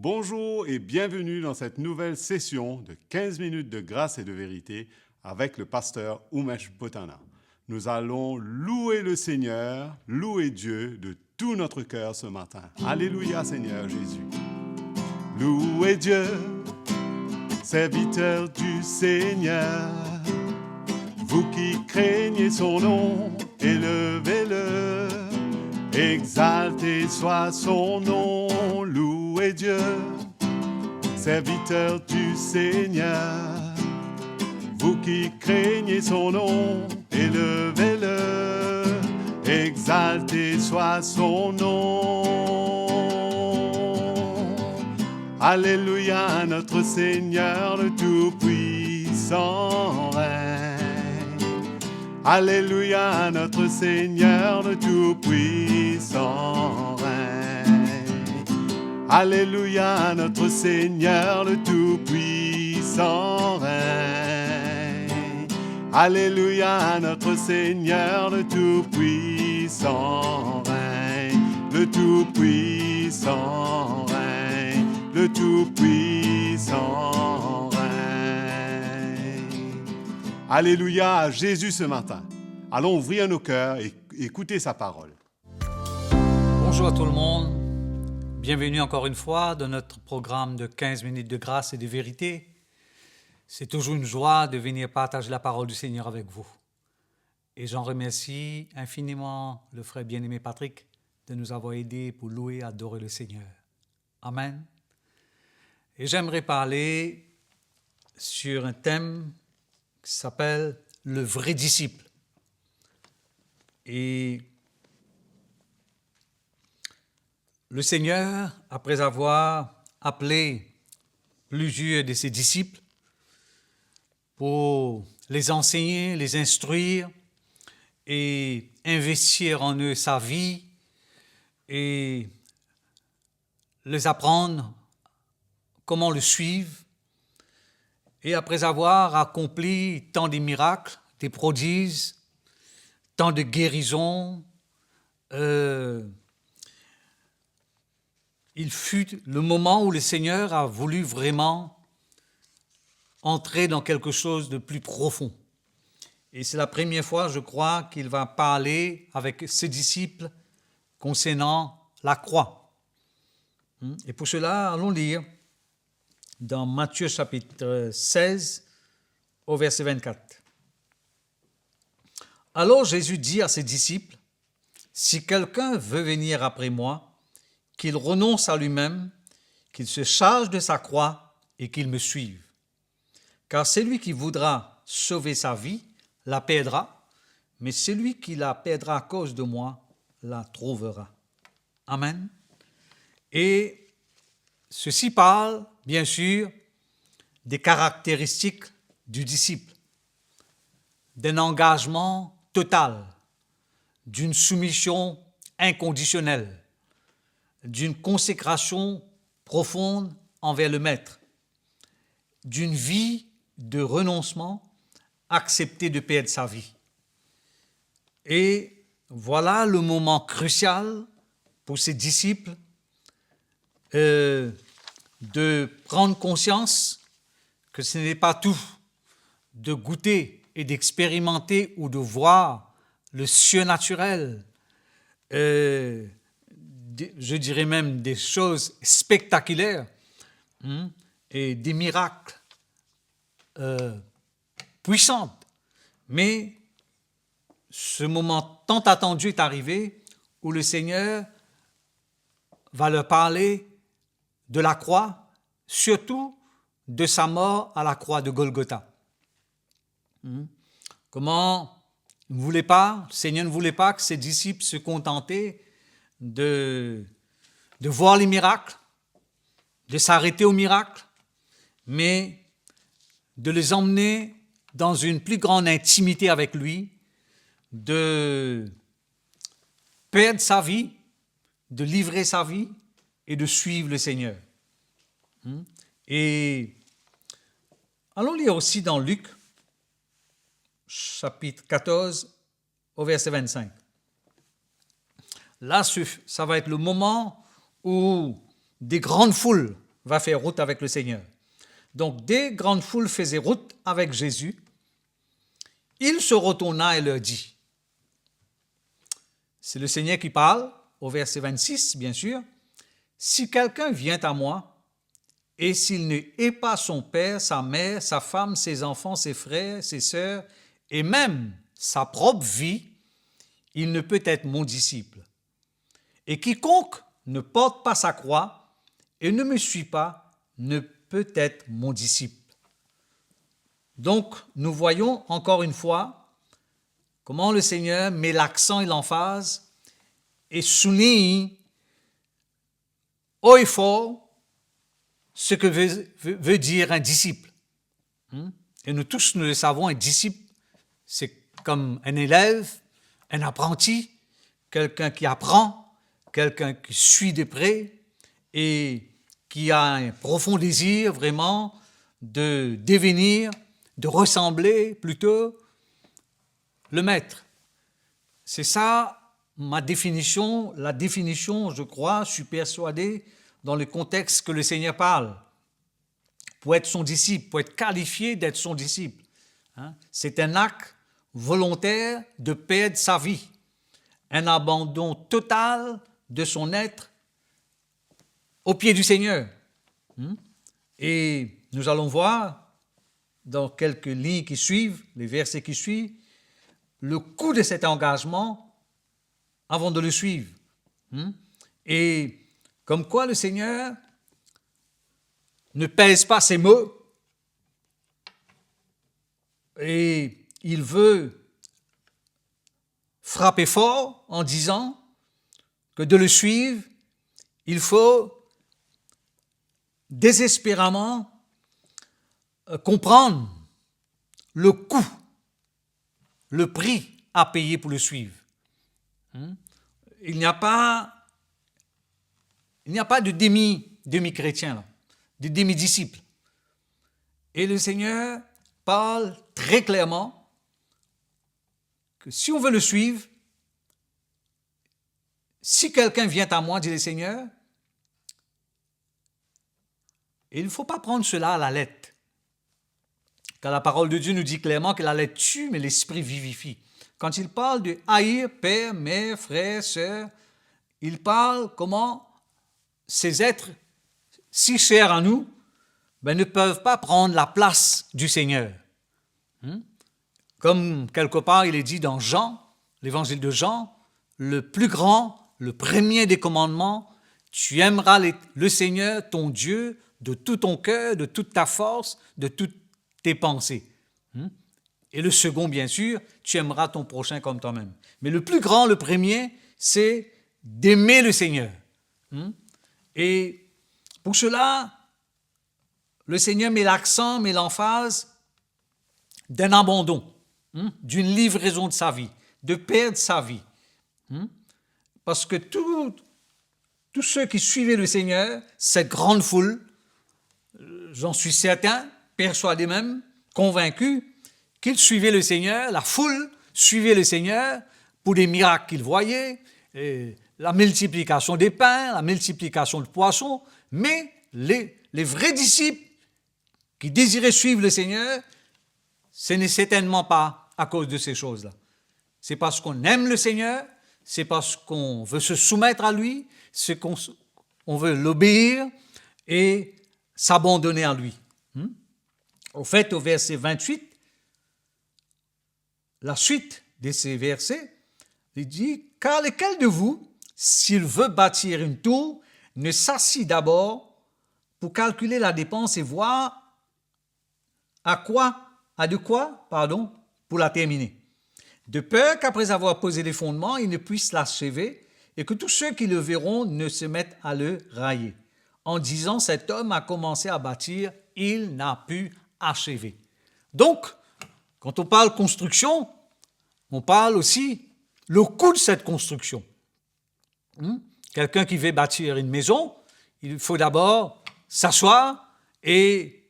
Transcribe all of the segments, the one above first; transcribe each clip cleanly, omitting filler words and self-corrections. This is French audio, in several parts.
Bonjour et bienvenue dans cette nouvelle session de 15 minutes de grâce et de vérité avec le pasteur Umesh Botana. Nous allons louer le Seigneur, louer Dieu de tout notre cœur ce matin. Alléluia Seigneur Jésus. Louez Dieu, serviteur du Seigneur. Vous qui craignez son nom, élevez-le. Exalté soit son nom, louez Dieu, serviteur du Seigneur. Vous qui craignez son nom, élevez-le. Exalté soit son nom. Alléluia, notre Seigneur le Tout-Puissant règne. Alléluia, notre Seigneur le Tout-Puissant règne. Alléluia, notre Seigneur le Tout-Puissant règne. Alléluia, notre Seigneur le Tout-Puissant règne. Le Tout-Puissant règne. Le Tout-Puissant règne. Alléluia à Jésus ce matin. Allons ouvrir nos cœurs et écouter sa parole. Bonjour à tout le monde. Bienvenue encore une fois dans notre programme de 15 minutes de grâce et de vérité. C'est toujours une joie de venir partager la parole du Seigneur avec vous. Et j'en remercie infiniment le frère bien-aimé Patrick de nous avoir aidés pour louer et adorer le Seigneur. Amen. Et j'aimerais parler sur un thème qui s'appelle « Le vrai disciple ». Et le Seigneur, après avoir appelé plusieurs de ses disciples pour les enseigner, les instruire et investir en eux sa vie et les apprendre comment le suivre, et après avoir accompli tant de miracles, des prodiges, tant de guérisons, il fut le moment où le Seigneur a voulu vraiment entrer dans quelque chose de plus profond. Et c'est la première fois, je crois, qu'il va parler avec ses disciples concernant la croix. Et pour cela, allons lire dans Matthieu chapitre 16, au verset 24. Alors Jésus dit à ses disciples, « Si quelqu'un veut venir après moi, qu'il renonce à lui-même, qu'il se charge de sa croix et qu'il me suive. Car celui qui voudra sauver sa vie la perdra, mais celui qui la perdra à cause de moi la trouvera. » Amen. Et ceci parle, bien sûr, des caractéristiques du disciple, d'un engagement total, d'une soumission inconditionnelle, d'une consécration profonde envers le Maître, d'une vie de renoncement, accepter de perdre sa vie. Et voilà le moment crucial pour ses disciples de prendre conscience que ce n'est pas tout, de goûter et d'expérimenter ou de voir le surnaturel, je dirais même des choses spectaculaires et des miracles puissants. Mais ce moment tant attendu est arrivé où le Seigneur va leur parler de la croix, surtout de sa mort à la croix de Golgotha. Comment il ne voulait pas, le Seigneur ne voulait pas que ses disciples se contentaient de voir les miracles, de s'arrêter aux miracles, mais de les emmener dans une plus grande intimité avec lui, de perdre sa vie, de livrer sa vie et de suivre le Seigneur. Et allons lire aussi dans Luc, chapitre 14, au verset 25. Là, ça va être le moment où des grandes foules va faire route avec le Seigneur. Donc, des grandes foules faisaient route avec Jésus. Il se retourna et leur dit, c'est le Seigneur qui parle, au verset 26, bien sûr, « Si quelqu'un vient à moi, et s'il ne hait pas son père, sa mère, sa femme, ses enfants, ses frères, ses sœurs, et même sa propre vie, il ne peut être mon disciple. Et quiconque ne porte pas sa croix et ne me suit pas, ne peut être mon disciple. » Donc, nous voyons encore une fois comment le Seigneur met l'accent et l'emphase et souligne haut et fort ce que veut dire un disciple. Et nous tous, nous le savons, un disciple, c'est comme un élève, un apprenti, quelqu'un qui apprend, quelqu'un qui suit de près et qui a un profond désir vraiment de devenir, de ressembler plutôt le maître. C'est ça ma définition, la définition, je crois, je suis persuadé, dans le contexte que le Seigneur parle, pour être son disciple, pour être qualifié d'être son disciple. C'est un acte volontaire de perdre sa vie, un abandon total de son être au pied du Seigneur. Et nous allons voir dans quelques lignes qui suivent, les versets qui suivent, le coût de cet engagement avant de le suivre. Et comme quoi le Seigneur ne pèse pas ses mots et il veut frapper fort en disant que de le suivre, il faut désespérément comprendre le coût, le prix à payer pour le suivre. Il n'y a pas de demi-chrétien, de demi-disciple. Et le Seigneur parle très clairement que si on veut le suivre, si quelqu'un vient à moi, dit le Seigneur, il ne faut pas prendre cela à la lettre. Car la parole de Dieu nous dit clairement que la lettre tue, mais l'esprit vivifie. Quand il parle de haïr père, mère, frère, sœur, il parle comment ces êtres si chers à nous ne peuvent pas prendre la place du Seigneur. Comme quelque part il est dit dans Jean, l'évangile de Jean, le plus grand, le premier des commandements, tu aimeras le Seigneur, ton Dieu, de tout ton cœur, de toute ta force, de toutes tes pensées. Et le second, bien sûr, tu aimeras ton prochain comme toi-même. Mais le plus grand, le premier, c'est d'aimer le Seigneur. Et pour cela, le Seigneur met l'accent, met l'emphase d'un abandon, d'une livraison de sa vie, de perdre sa vie. Parce que tous ceux qui suivaient le Seigneur, cette grande foule, j'en suis certain, persuadé même, convaincu, qu'ils suivaient le Seigneur, la foule suivait le Seigneur pour des miracles qu'ils voyaient, la multiplication des pains, la multiplication de poissons, mais les vrais disciples qui désiraient suivre le Seigneur, ce n'est certainement pas à cause de ces choses-là. C'est parce qu'on aime le Seigneur, c'est parce qu'on veut se soumettre à lui, c'est qu'on veut l'obéir et s'abandonner à lui. Au fait, au verset 28, la suite de ces versets, il dit « Car lequel de vous, s'il veut bâtir une tour, ne s'assit d'abord pour calculer la dépense et voir pour la terminer. De peur qu'après avoir posé les fondements, il ne puisse l'achever et que tous ceux qui le verront ne se mettent à le railler. En disant, cet homme a commencé à bâtir, il n'a pu achever. » Donc, quand on parle construction, on parle aussi le coût de cette construction. Quelqu'un qui veut bâtir une maison, il faut d'abord s'asseoir et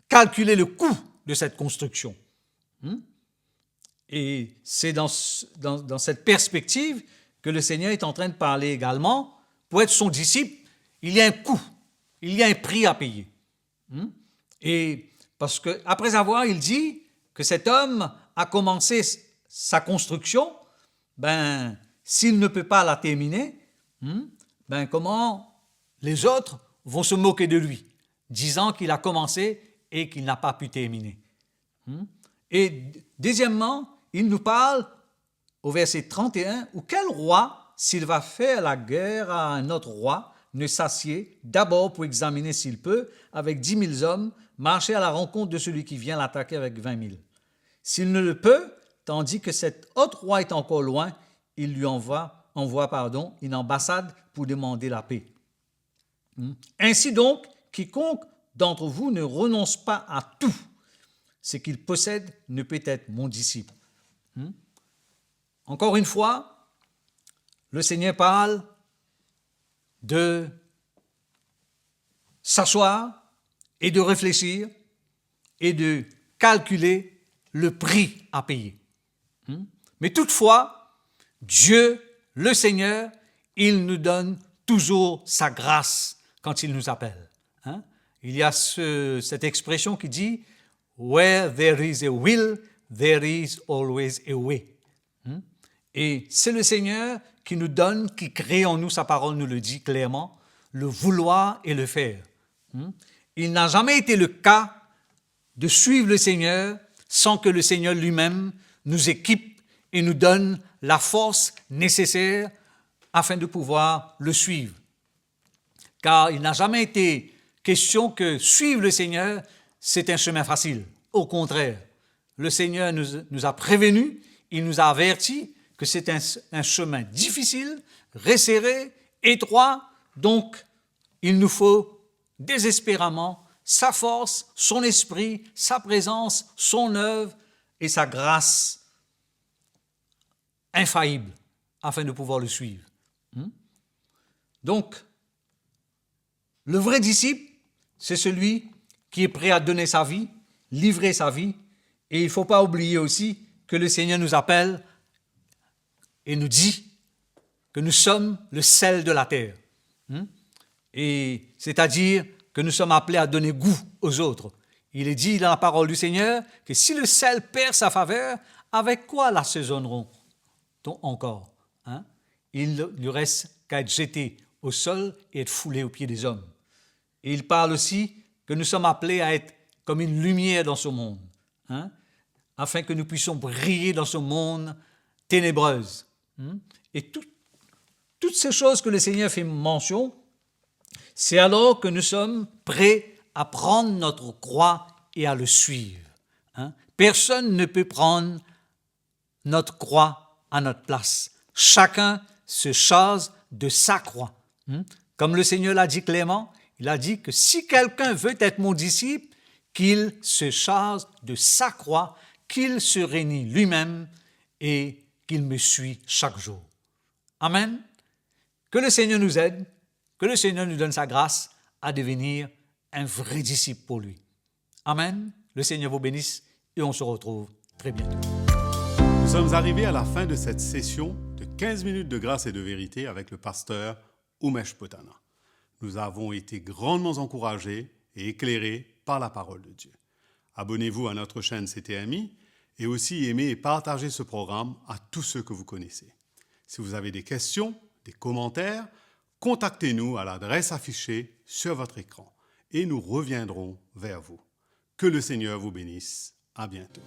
calculer le coût de cette construction. Et c'est dans cette perspective que le Seigneur est en train de parler également. Pour être son disciple, il y a un coût. il y a un prix à payer. Et parce que après avoir, il dit que cet homme a commencé sa construction, s'il ne peut pas la terminer, comment les autres vont se moquer de lui, disant qu'il a commencé et qu'il n'a pas pu terminer. Et deuxièmement, il nous parle au verset 31, où quel roi, s'il va faire la guerre à un autre roi, ne s'assied d'abord pour examiner s'il peut, avec 10 000 hommes, marcher à la rencontre de celui qui vient l'attaquer avec 20 000. S'il ne le peut, tandis que cet autre roi est encore loin, il lui envoie une ambassade pour demander la paix. Ainsi donc, quiconque d'entre vous ne renonce pas à tout ce qu'il possède ne peut être mon disciple. Encore une fois, le Seigneur parle de s'asseoir et de réfléchir et de calculer le prix à payer. Mais toutefois, Dieu, le Seigneur, il nous donne toujours sa grâce quand il nous appelle. Il y a cette expression qui dit « Where there is a will, there is always a way ». Et c'est le Seigneur qui nous donne, qui crée en nous, sa parole nous le dit clairement, le vouloir et le faire. Il n'a jamais été le cas de suivre le Seigneur sans que le Seigneur lui-même nous équipe et nous donne la force nécessaire afin de pouvoir le suivre. Car il n'a jamais été question que suivre le Seigneur, c'est un chemin facile. Au contraire, le Seigneur nous a prévenus, il nous a avertis que c'est un chemin difficile, resserré, étroit, donc il nous faut désespérément sa force, son esprit, sa présence, son œuvre et sa grâce infaillible afin de pouvoir le suivre. Donc, le vrai disciple, c'est celui qui est prêt à donner sa vie, livrer sa vie, et il ne faut pas oublier aussi que le Seigneur nous appelle et nous dit que nous sommes le sel de la terre. Et c'est-à-dire que nous sommes appelés à donner goût aux autres. Il est dit dans la parole du Seigneur que si le sel perd sa faveur, avec quoi l'assaisonneront-on encore? Il ne lui reste qu'à être jeté au sol et être foulé aux pieds des hommes. Et il parle aussi que nous sommes appelés à être comme une lumière dans ce monde, afin que nous puissions briller dans ce monde ténébreuse. Et toutes ces choses que le Seigneur fait mention, c'est alors que nous sommes prêts à prendre notre croix et à le suivre. Personne ne peut prendre notre croix à notre place. Chacun se charge de sa croix. Comme le Seigneur l'a dit clairement, il a dit que si quelqu'un veut être mon disciple, qu'il se charge de sa croix, qu'il se renie lui-même et qu'il me suit chaque jour. Amen. Que le Seigneur nous aide, que le Seigneur nous donne sa grâce à devenir un vrai disciple pour lui. Amen. Le Seigneur vous bénisse et on se retrouve très bientôt. Nous sommes arrivés à la fin de cette session de 15 minutes de grâce et de vérité avec le pasteur Umesh Potana. Nous avons été grandement encouragés et éclairés par la parole de Dieu. Abonnez-vous à notre chaîne CTMI et aussi aimez et partagez ce programme à tous ceux que vous connaissez. Si vous avez des questions, des commentaires, contactez-nous à l'adresse affichée sur votre écran et nous reviendrons vers vous. Que le Seigneur vous bénisse. À bientôt.